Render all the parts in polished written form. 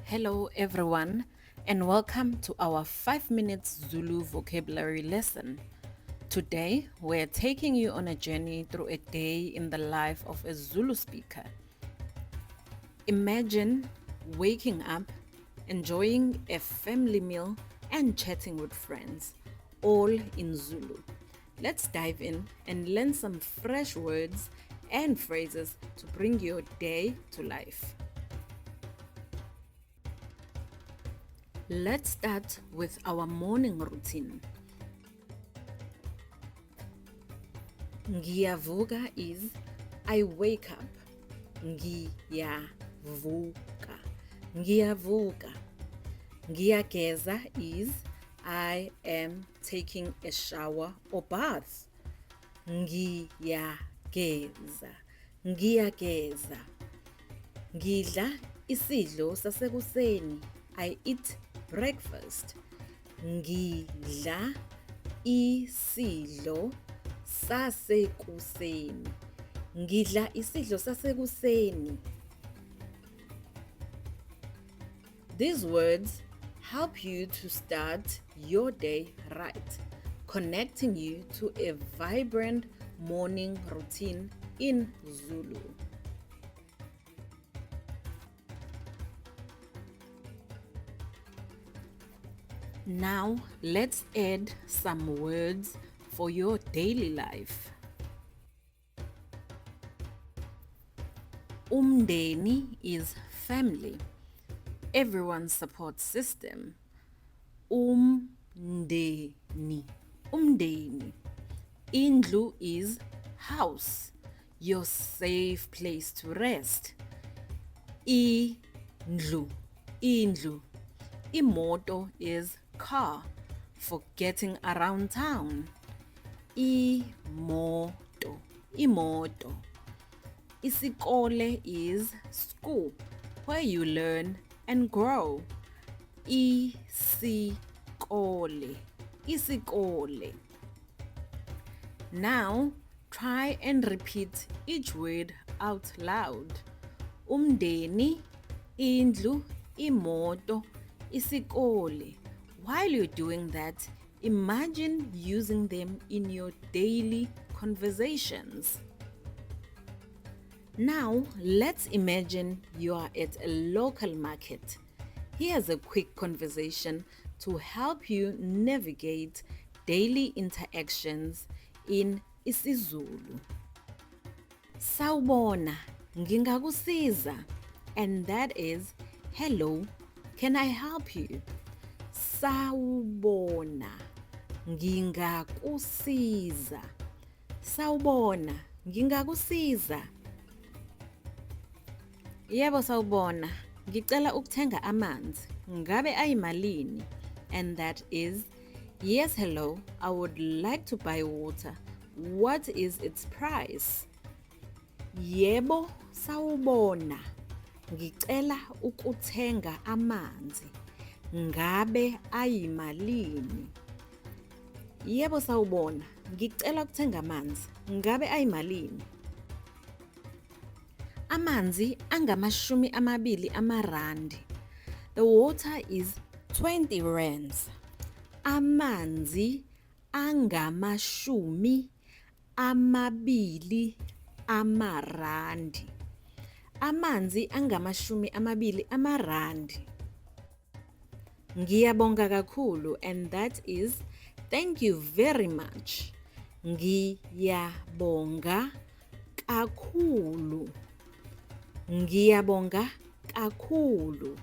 Hello, everyone, and welcome to our 5 minutes Zulu vocabulary lesson. Today, we're taking you on a journey through a day in the life of a Zulu speaker. Imagine waking up, enjoying a family meal, and chatting with friends, all in Zulu. Let's dive in and learn some fresh words and phrases to bring your day to life. Let's start with our morning routine. Ngiyavuka is I wake up. Ngiyavuka. Ngiyavuka. Ngiyageza is I am taking a shower or bath. Ngiyageza. Ngiyageza. Ngidla isidlo sasekuseni. I eat breakfast. Ngidla isidlo sasekuseni. Ngidla isidlo sasekuseni. These words help you to start your day right, connecting you to a vibrant morning routine in Zulu. Now, let's add some words for your daily life. Umndeni is family, everyone's support system. Umndeni. Umndeni. Indlu is house, your safe place to rest. Indlu. Indlu. Imoto is car for getting around town. Imoto. Imoto. Isikole is school where you learn and grow. Isikole. Isikole. Now try and repeat each word out loud. Umndeni, indlu, imoto, isikole. While you're doing that, imagine using them in your daily conversations. Now, let's imagine you are at a local market. Here's a quick conversation to help you navigate daily interactions in isiZulu. Sawubona, ngingakusiza. And that is, hello, can I help you? Sawubona, ngingakusiza. Sawubona, ngingakusiza. Yebo sawubona, ngicela ukuthenga amanzi. Ngabe ayimalini? And that is, yes hello, I would like to buy water. What is its price? Yebo sawubona, ngicela ukuthenga amanzi. Ngabe ayimalini? Yebo sawubona, ngicela ukuthenga amanzi. Ngabe ayimalini? Amanzi angamashumi amarandi. The water is 20 rands. Amanzi angamashumi amarandi. Amanzi angamashumi amarandi. Ngiyabonga kakhulu, and that is thank you very much. Ngiyabonga kakhulu. Ngiyabonga kakhulu.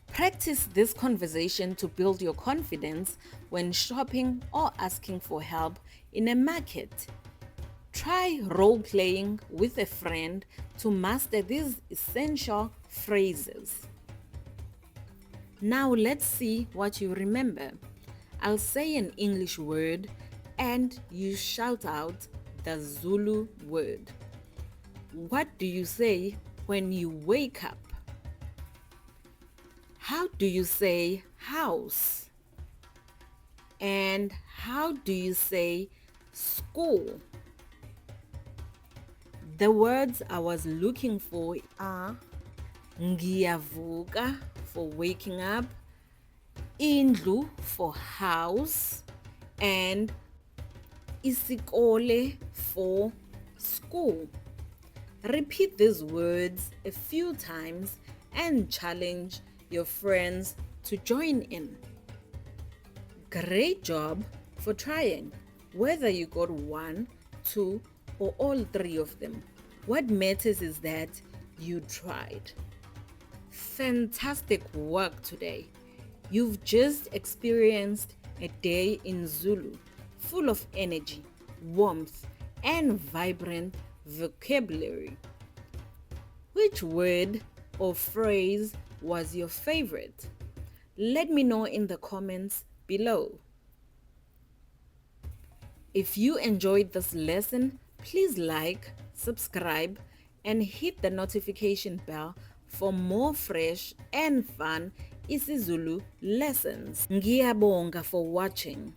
Practice this conversation to build your confidence when shopping or asking for help in a market. Try role-playing with a friend to master these essential phrases. Now let's see what you remember. I'll say an English word and you shout out the Zulu word. What do you say when you wake up? How do you say house? And how do you say school? The words I was looking for are Ngiyavuka for waking up, indlu for house, and isikole for school. Repeat these words a few times and challenge your friends to join in. Great job for trying, whether you got one, two, or all three of them. What matters is that you tried. Fantastic work today. You've just experienced a day in Zulu, full of energy, warmth, and vibrant vocabulary. Which word or phrase was your favorite? Let me know in the comments below. If you enjoyed this lesson, please like, subscribe, and hit the notification bell for more fresh and fun isiZulu lessons. Ngiyabonga for watching.